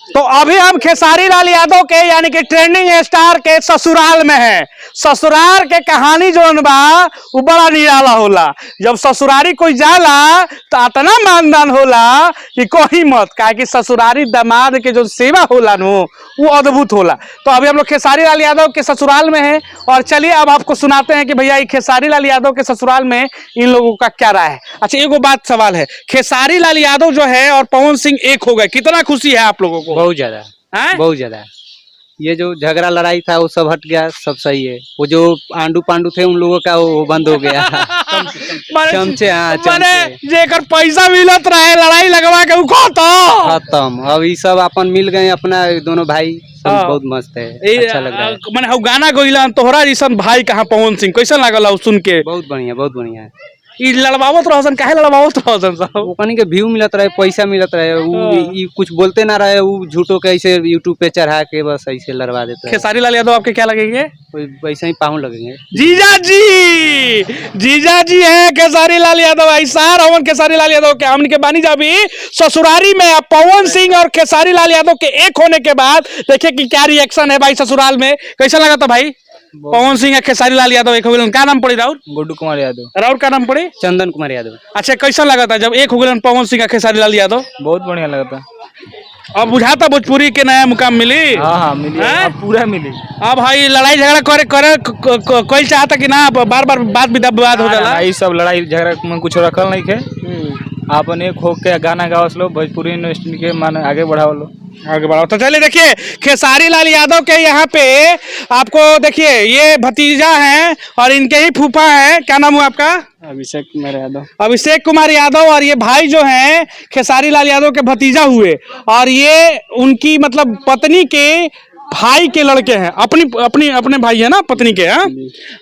तो अभी हम खेसारी लाल यादव के यानी कि ट्रेंडिंग स्टार के ससुराल में है। ससुराल के कहानी जो बा वो बड़ा निराला होला। जब ससुरारी कोई जाला तो इतना मानदान होला कि कोई मत, काहे कि ससुरारी दामाद के जो सेवा होला नो वो अद्भुत होला। तो अभी हम लोग खेसारी लाल यादव के ससुराल में हैं और चलिए अब आपको सुनाते हैं कि भैया ये खेसारी लाल यादव के ससुराल में इन लोगों का क्या राय है। अच्छा एगो बात सवाल है, खेसारी लाल यादव जो है और पवन सिंह एक हो गए, कितना खुशी है आप लोगों को? बहुत ज्यादा, बहुत ज्यादा। ये जो झगड़ा लड़ाई था वो सब हट गया, सब सही है। वो जो आंडू पांडू थे उन लोगों का वो बंद हो गया। चमचे, हाँ चमचे। जेकर पैसा मिलत रहे लड़ाई लगवा के खत्म। अब ये सब अपन मिल गए, अपना दोनों भाई सब बहुत मस्त है, अच्छा लग रहा है। मैंने गाना गोइला तोहरा जैसन भाई कहाँ पवन सिंह कैसा लागल सुन के? बहुत बढ़िया, बहुत बढ़िया। लड़वावत रहसन, काहे लड़वावत रहसन सब? वो कहीं के व्यू मिलत रहे, पैसा मिलत रहे, वो कुछ बोलते ना रहे, वो झूठों के ऐसे यूट्यूब पे चढ़ा के बस ऐसे लड़वा देते हैं। खेसारी लाल यादव आपके क्या लगेंगे? वैसे ही पाहुन लगेंगे। जीजा जी है खेसारी लाल यादव, ऐसा रवन खेसारी लाल यादव के हमन के बानी जाबी ससुरारी में। पवन सिंह और खेसारी लाल यादव के एक होने के बाद देखिए कि क्या रिएक्शन है भाई ससुराल में। कैसा लगा था भाई? पवन सिंह खेसारी लाल यादव एक हो गए, क्या नाम पड़ी राउर? गुड्डू कुमार यादव। राउर का नाम पड़ी? चंदन कुमार यादव। अच्छा कैसा लगा था जब एक हो गए पवन सिंह खेसारी लाल यादव? बहुत बढ़िया लगा था। अब बुझाता भोजपुरी के नया मुकाम मिली। हाँ मिली, पूरा मिली। अब भाई लड़ाई झगड़ा करे कोई चाहता कि ना बार बार बात विवाद हो जाला? ये सब लड़ाई झगड़ा में कुछ रखल नहीं है। आपन एक हो के गाना गावस लो, भोजपुरी इंडस्ट्री के मान आगे बढ़ाओ लो, आगे बढ़ाओ। तो चलिए देखिए खेसारी लाल यादव के यहाँ पे आपको देखिए ये भतीजा हैं और इनके ही फूफा हैं। क्या नाम हुआ आपका? अभिषेक कुमार यादव। अभिषेक कुमार यादव। और ये भाई जो हैं खेसारी लाल यादव के भतीजा हुए और ये उनकी मतलब पत्नी के भाई के लड़के हैं। अपने भाई है ना पत्नी के। हाँ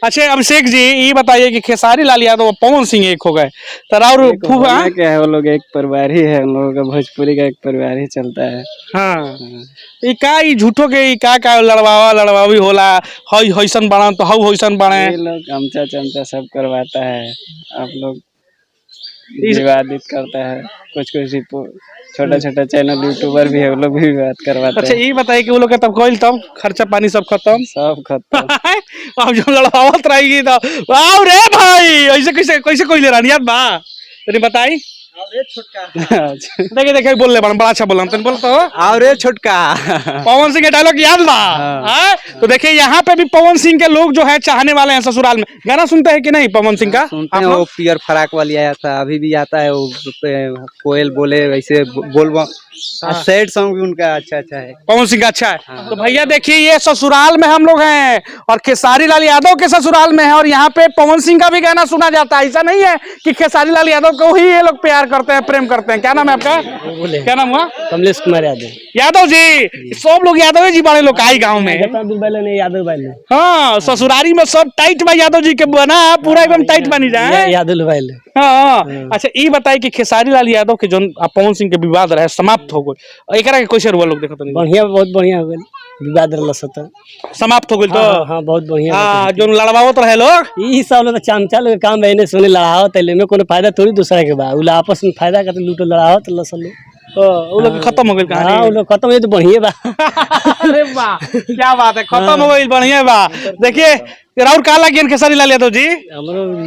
अच्छा अभिषेक जी ये बताइए कि खेसारी लाल यादव और पवन सिंह एक हो गए तो और फूफा क्या है? वो लोग एक परिवार ही है, उन लोगों का भोजपुरी का एक परिवार ही चलता है। हाँ ये झूठो के का लड़वावी होला, हईसन बना तो हईसन बने, ये लोग चमचा चमचा सब करवाता है। आप लोग विवादित करता है, कुछ छोटा छोटा चैनल यूट्यूबर भी है, वो लोग भी बात करवाते हैं। अच्छा ये बताइए कि वो लोग का तब कोई तब खर्चा पानी सब खत्म अब जो लड़ावत रहेगी तो वाह रे भाई ऐसे कैसे कोई ले रहा याद बा तनी बताई? देखिए बोल ले बड़ा अच्छा बोला तनी बोल तो और छोटका पवन सिंह के डायलॉग याद बा। तो देखिए यहाँ पे भी पवन सिंह के लोग जो है चाहने वाले हैं ससुराल में। गाना सुनते हैं कि नहीं पवन सिंह का? सुनते हैं। वो पियर फराक वाली आया था, अभी भी आता है वो कोयल बोले वैसे बोलबो। सैड सॉन्ग भी उनका अच्छा है, पवन सिंह का अच्छा है। तो भैया देखिए ये ससुराल में हम लोग हैं और खेसारी लाल यादव के ससुराल में है और यहाँ पे पवन सिंह का भी गाना सुना जाता है। ऐसा नहीं है कि खेसारी लाल यादव को ही ये लोग प्यार करते हैं, प्रेम करते हैं। क्या नाम है आपका? क्या नाम हुआ? कमलेश कुमार यादव। यादव जी सब लोग यादव जी बड़े लोग आई गाँव में। यादव भाई हाँ ससुरारी में सब टाइट बा यादव जी के बना पूरा एकदम टाइट बनी जाए यादव भाई। हाँ अच्छा ये बताइए कि खेसारी लाल यादव के जो पवन सिंह के विवाद रहे समाप्त हो गए, एकरा के कैसे हुआ लोग देखो तो? बढ़िया, बहुत बढ़िया हो गए, विवाद समाप्त हो गए तो हाँ बहुत बढ़िया। हाँ जो लड़वावत रहे लोग ये सब लोग चमचा लोग काम बहने सुने लड़ावत है, में कोनो फायदा थोड़ी दूसरा के बा, आपस में फायदा करते लूटो लड़ावत लसन वो लोग खत्म हो गई कहानी। वो लोग खत्म हो तो बढ़िया बा। अरे वाह क्या बात है, खत्म हो गई बढ़िया बा। देखिए राउर का लगी खेसारी लाल यादव जी?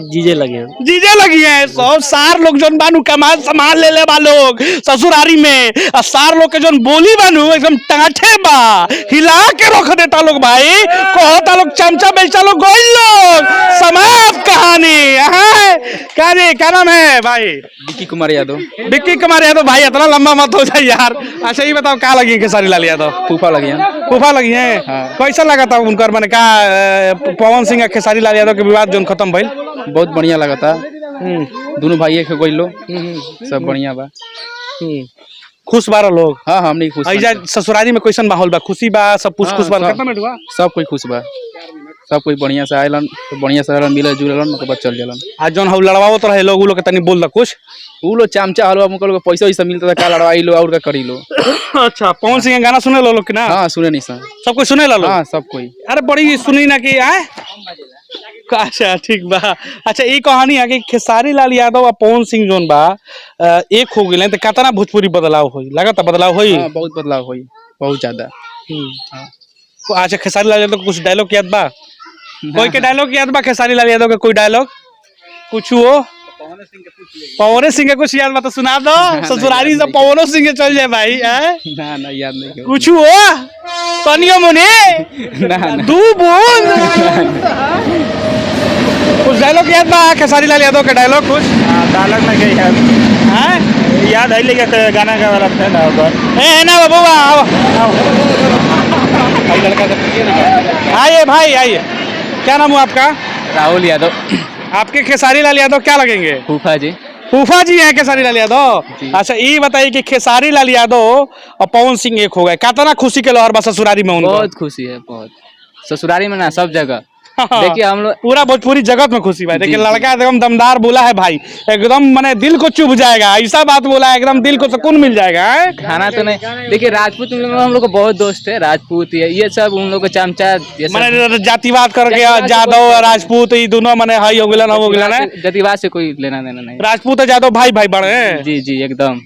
जीजे लगी है सब सार लोग जो बानू कमाल सामान ले बा लोग ससुरारी में, और सार लोग के जो बोली बानू एकदम टाठे बा, हिला के रख देता लोग भाई, कहता लोग चमचा बेचा लोग गोल लोग। समाप्त कहानी। क्या नाम है भाई? विक्की कुमार यादव। विक्की कुमार यादव भाई इतना लंबा मत हो जाए यार। अच्छा ये बताओ क्या लगी खेसारी लाल यादव? फूफा लगी है। कैसा लगा था उनका मैंने कहा पवन सिंह खेसारी लाल यादव के विवाद जो खत्म भइल? बहुत बढ़िया लगा था। दोनों भाई एक हो लो, सब बढ़िया बा। खुश बारा लोग? हाँ हमने खुश। ससुरारी में कैसन माहौल बा? खुशी बा? सब कुछ खुश बा? सब कोई खुश बा, सब कोई बढ़िया से आयलन, तो बढ़िया से मिले जुलन के बाद चल जालन। आज जौन हम लड़वाओ तो रहे लोग उ लोग के तनी बोल दा कुछ। उ लोग चमचा हलवा मुकल को पैसा वैसा मिलता था, का लड़वाई लो और का करी लो। अच्छा पवन सिंह गाना सुने लो लोग कि ना? हाँ सुने नहीं सर, सब कोई सुने लो? हाँ सब कोई। अरे बड़ी सुनी ना कि आए। अच्छा ठीक बा। अच्छा ये कहानी है कि खेसारी लाल यादव और पवन सिंह जोन बा एक हो गए तो कितना भोजपुरी बदलाव होई? लगा था बदलाव होई? बहुत बदलाव होई। बहुत ज्यादा। अच्छा खेसारी लाल यादव कुछ डायलॉग याद बा? कोई के डायलॉग याद बा खेसारी लाल यादव के? कोई डायलॉग कुछ हो? पवन सिंह के कुछ याद बा तो सुना दो। ससुरारी से पवन सिंह के चल जाए भाई। ना ना याद नहीं कुछ हो तनियो मुने ना ना। दू बूंद कुछ डायलॉग याद बा खेसारी लाल यादव के? डायलॉग कुछ डायलॉग में गई याद है? याद है लेकिन गाना का वाला था ना ए ना बाबू आओ आइए भाई आइए। क्या नाम हुआ आपका? राहुल यादव। आपके खेसारी लाल यादव क्या लगेंगे? फूफा जी। फूफा जी हैं खेसारी लाल यादव। जी। अच्छा ये बताइए कि खेसारी लाल यादव और पवन सिंह एक हो गए, कितना खुशी के लहर बा ससुरारी में उनको? बहुत खुशी है बहुत। ससुरारी में ना सब जगह देखिए हम लोग पूरा भोजपुरी जगत में खुशी भाई। देखिए जी, लड़का एकदम दमदार बोला है भाई, एकदम माने दिल को चुभ जाएगा, ऐसा बात बोला है एकदम दिल को सुकून मिल जाएगा। खाना तो नहीं। देखिए राजपूत में हम लोग को बहुत दोस्त है, राजपूत ये सब उन लोग को चमचा ये सब माने जातिवाद करके यादव और राजपूत ये दोनों माने हाई हो गिलन हो गिलन है। जातिवाद से कोई लेना देना नहीं। राजपूत और यादव भाई भाई बड़े हैं। जी जी एकदम।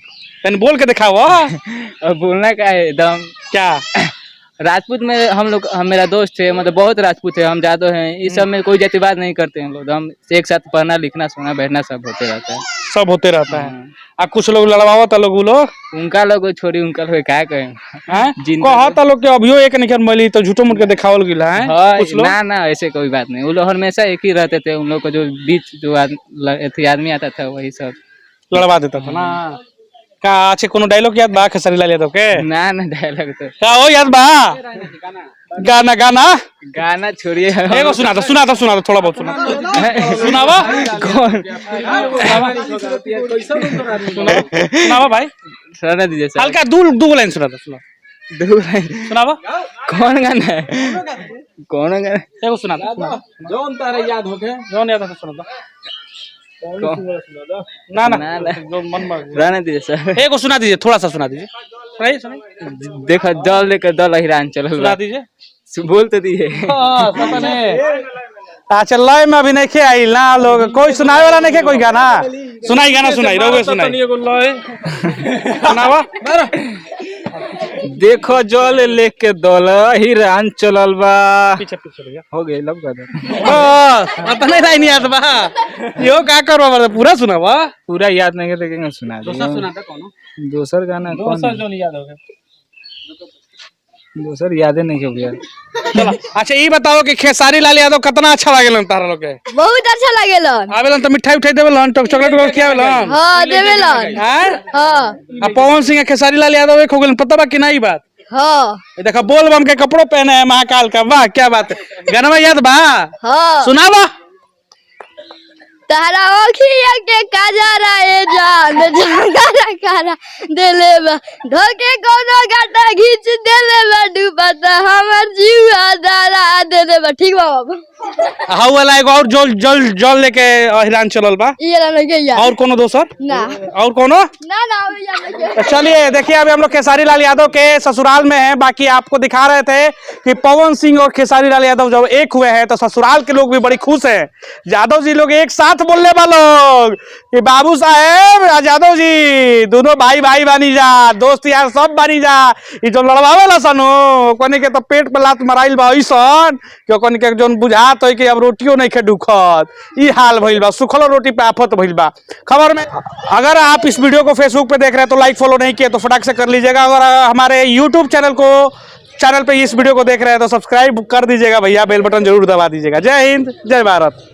तन बोल के दिखाओ। और बोलना का है एकदम क्या राजपूत में हम मेरा दोस्त है, मतलब बहुत राजपूत है, हम जादव हैं, इस सब में कोई जातिवाद नहीं करते हम लोग। हम एक साथ पढ़ना लिखना सोना बैठना सब होते रहता है। सब होते रहता है। आ कुछ लोग लड़वावत लोग उनका लोग छोड़ी उनका लोग क्या कहें कहता लोग के अभियो एक निकल मिली तो झूठो मूठ के दिखावल गिला है कुछ लोग। ना ना ऐसे कोई बात नहीं। वो लोग हमेशा एक ही रहते थे। उन लोग को जो बीच जो आदमी आता था वही सब लड़वा देता था ना। का अच्छे कोनो डायलॉग याद बा खेसारी लाल यादव के? ना ना डायलॉग तो का हो याद बा? गाना गाना गाना छोड़िए। एगो सुना दो थोड़ा बहुत सुनावा कौन सुनावा भाई सुना दीजिए सर। हल्का दो लाइन सुनावा। कौन गाना है? कौन गाना? एगो सुना दो जौन तारा याद होके जौन याद है सुना दो। ना जो मन में रहने दीजिए सर। एगो सुना दीजिए, थोड़ा सा सुना दीजिए। देखो दल लेकर दल हिरान चल सुना दीजिए। बोल तो दिए। अच्छा लय में अभी नहीं आई ना लोग, कोई सुनाए वाला नहीं कोई गाना सुनाई रोगे सुनाई सुनावा। देखो जल लेके दल हिरान चलल बा। पीछे भैया हो गए लब कर नहीं रही नहीं याद बा यो का करवा पूरा सुनावा। पूरा याद नहीं है लेकिन सुना दोसर गाना दोसर जो नहीं याद हो गया दोसर यादें नहीं हो गया। चलो अच्छा ये बताओ कि खेसारी लाल यादव कितना अच्छा लागेलन तारा लोग के? बहुत अच्छा लागेलन। आवेलन तो मिठाई उठाई देवेलन, चॉकलेट वगैरह खियावेलन? हां देवेलन। हां हां पवन सिंह खेसारी लाल यादव एक हो गेलन, पता बा कि नहीं बात? हां देखा बोल बम के कपड़ों पहने हैं महाकाल का। वाह क्या बात है। गाना याद बा? हां सुनावा। तारा ओखिया के काजरा ए जान जंगरा कारा देले बा धोके कोनो गाटा घींच देले बा डूबता हमर जीवा दारा देले बा। ठीक बा बाबू। हाउ वाला एगो और जल लेके हिरान चलल बा। ये ना के यार और कोनो दोसर ना और कोनो ना ना वो यार के। तो चलिए देखिए अभी हम लोग खेसारी लाल यादव के ससुराल में हैं। बाकी आपको दिखा रहे थे कि पवन सिंह और खेसारी लाल यादव जब एक हुए हैं तो ससुराल के लोग भी बड़ी खुश हैं। यादव जी लोग एक साथ बोलने वालों कि बाबू साहेब यादव जी दोनों भाई भाई बानी जा, दोस्त यार सब बानी जा। ये जो लड़वावेला सनो कोने के तो पेट पे लात मराइल बा ऐसन कि कोने के जोन बुझात है कि अब रोटियों नहीं खे दुखत ई हाल भइल बा। सुखलो रोटी पे आफत भइल बा। खबर में अगर आप इस वीडियो को फेसबुक पे देख रहे हैं तो लाइक फॉलो नहीं किए तो फटाक से कर लीजिएगा। अगर हमारे यूट्यूब चैनल पे इस वीडियो को देख रहे हैं तो सब्सक्राइब कर दीजिएगा भैया, बेल बटन जरूर दबा दीजिएगा। जय हिंद जय भारत।